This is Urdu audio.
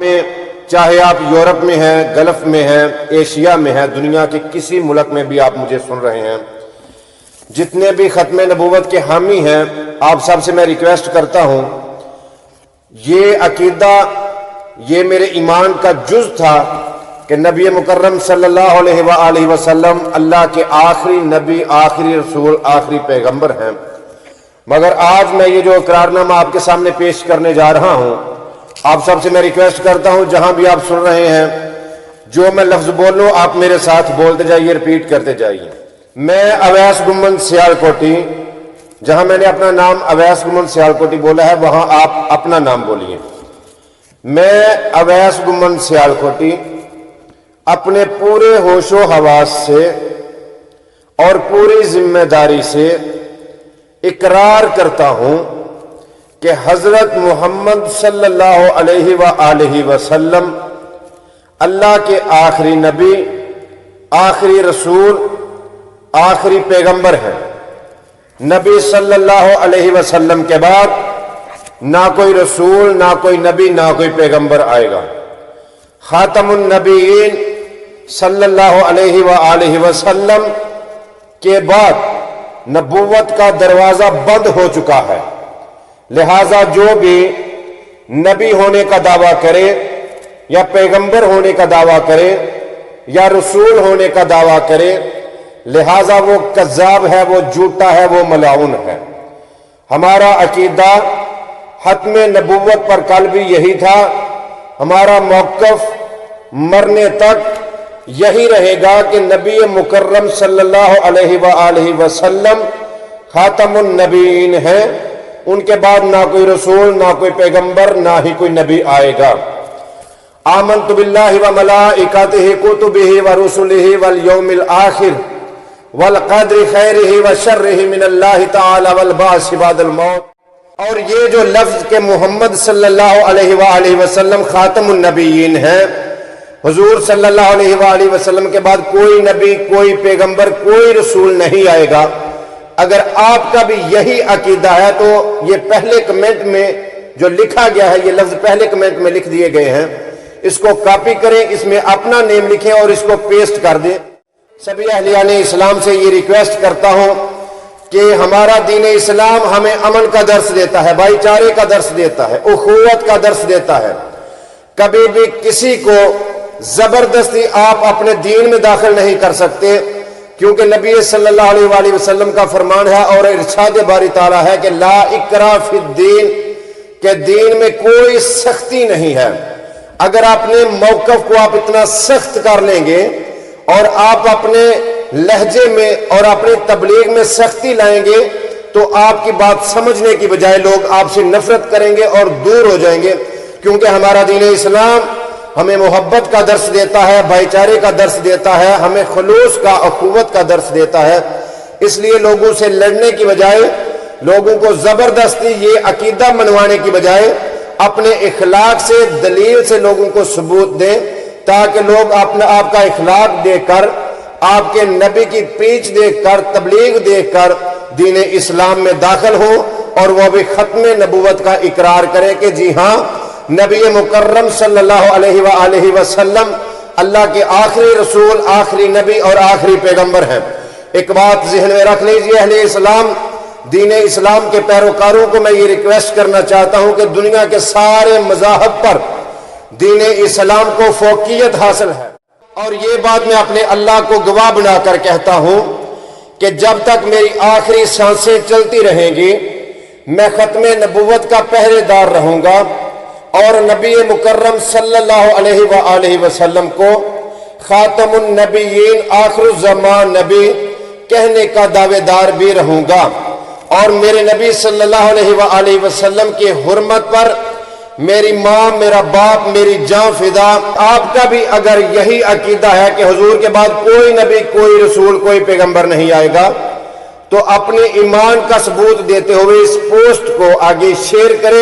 میں چاہے آپ یورپ میں ہیں، گلف میں ہیں، ایشیا میں ہیں، دنیا کے کسی ملک میں بھی آپ مجھے سن رہے ہیں، جتنے بھی ختم نبوت کے حامی ہیں، آپ سب سے میں ریکویسٹ کرتا ہوں، یہ عقیدہ یہ میرے ایمان کا جز تھا کہ نبی مکرم صلی اللہ علیہ وآلہ وسلم اللہ کے آخری نبی، آخری رسول، آخری پیغمبر ہیں، مگر آج میں یہ جو اقرارنامہ آپ کے سامنے پیش کرنے جا رہا ہوں، آپ سب سے میں ریکویسٹ کرتا ہوں جہاں بھی آپ سن رہے ہیں، جو میں لفظ بولوں آپ میرے ساتھ بولتے جائیے، ریپیٹ کرتے جائیے۔ میں اویس گمن سیالکوٹی، جہاں میں نے اپنا نام اویس گمن سیالکوٹی بولا ہے وہاں آپ اپنا نام بولیے۔ میں اویس گمن سیالکوٹی اپنے پورے ہوش و حواس سے اور پوری ذمہ داری سے اقرار کرتا ہوں کہ حضرت محمد صلی اللہ علیہ وآلہ وسلم اللہ کے آخری نبی، آخری رسول، آخری پیغمبر ہیں۔ نبی صلی اللہ علیہ وسلم کے بعد نہ کوئی رسول، نہ کوئی نبی، نہ کوئی پیغمبر آئے گا۔ خاتم النبیین صلی اللہ علیہ وآلہ وسلم کے بعد نبوت کا دروازہ بند ہو چکا ہے، لہذا جو بھی نبی ہونے کا دعویٰ کرے یا پیغمبر ہونے کا دعویٰ کرے یا رسول ہونے کا دعویٰ کرے، لہذا وہ کذاب ہے، وہ جھوٹا ہے، وہ ملعون ہے۔ ہمارا عقیدہ ختم نبوت پر کل بھی یہی تھا، ہمارا موقف مرنے تک یہی رہے گا کہ نبی مکرم صلی اللہ علیہ وآلہ وسلم خاتم النبیین ہیں، ان کے بعد نہ کوئی رسول، نہ کوئی پیغمبر، نہ ہی کوئی نبی آئے گا۔ آمنت باللہ وملائکتہ کتبہ ورسلہ والیوم الآخر والقدر خیرہ وشرہ من اللہ تعالی والبعث بعد الموت۔ اور یہ جو لفظ کہ محمد صلی اللہ علیہ وآلہ وسلم خاتم النبیین ہیں، حضور صلی اللہ علیہ وآلہ وسلم کے بعد کوئی نبی، کوئی پیغمبر، کوئی رسول نہیں آئے گا، اگر آپ کا بھی یہی عقیدہ ہے تو یہ پہلے کمنٹ میں جو لکھا گیا ہے، یہ لفظ پہلے کمنٹ میں لکھ دیے گئے ہیں، اس کو کاپی کریں، اس میں اپنا نیم لکھیں اور اس کو پیسٹ کر دیں۔ سبھی اہلیان اسلام سے یہ ریکویسٹ کرتا ہوں کہ ہمارا دین اسلام ہمیں امن کا درس دیتا ہے، بھائی چارے کا درس دیتا ہے، اخوت کا درس دیتا ہے۔ کبھی بھی کسی کو زبردستی آپ اپنے دین میں داخل نہیں کر سکتے، کیونکہ نبی صلی اللہ علیہ وآلہ وسلم کا فرمان ہے اور ارشاد باری تعالیٰ ہے کہ لا اکراہ فی الدین، کہ دین میں کوئی سختی نہیں ہے۔ اگر اپنے موقف کو آپ اتنا سخت کر لیں گے اور آپ اپنے لہجے میں اور اپنی تبلیغ میں سختی لائیں گے تو آپ کی بات سمجھنے کی بجائے لوگ آپ سے نفرت کریں گے اور دور ہو جائیں گے، کیونکہ ہمارا دین اسلام ہمیں محبت کا درس دیتا ہے، بھائی چارے کا درس دیتا ہے، ہمیں خلوص کا، اخوت کا درس دیتا ہے۔ اس لیے لوگوں سے لڑنے کی بجائے، لوگوں کو زبردستی یہ عقیدہ منوانے کی بجائے اپنے اخلاق سے، دلیل سے لوگوں کو ثبوت دیں، تاکہ لوگ آپ کا اخلاق دیکھ کر، آپ کے نبی کی پیچھ دیکھ کر، تبلیغ دیکھ کر دین اسلام میں داخل ہوں اور وہ بھی ختم نبوت کا اقرار کریں کہ جی ہاں، نبی مکرم صلی اللہ علیہ وآلہ وسلم اللہ کے آخری رسول، آخری نبی اور آخری پیغمبر ہیں۔ ایک بات ذہن میں رکھ لیجئے اہل اسلام، دین اسلام کے پیروکاروں کو میں یہ ریکویسٹ کرنا چاہتا ہوں کہ دنیا کے سارے مذاہب پر دین اسلام کو فوقیت حاصل ہے، اور یہ بات میں اپنے اللہ کو گواہ بنا کر کہتا ہوں کہ جب تک میری آخری سانسیں چلتی رہیں گی میں ختم نبوت کا پہرے دار رہوں گا اور نبی مکرم صلی اللہ علیہ وآلہ وسلم کو خاتم النبیین، آخر الزمان نبی کہنے کا دعوے دار بھی رہوں گا، اور میرے نبی صلی اللہ علیہ وآلہ وسلم کی حرمت پر میری ماں، میرا باپ، میری جان فدا۔ آپ کا بھی اگر یہی عقیدہ ہے کہ حضور کے بعد کوئی نبی، کوئی رسول، کوئی پیغمبر نہیں آئے گا، تو اپنے ایمان کا ثبوت دیتے ہوئے اس پوسٹ کو آگے شیئر کریں۔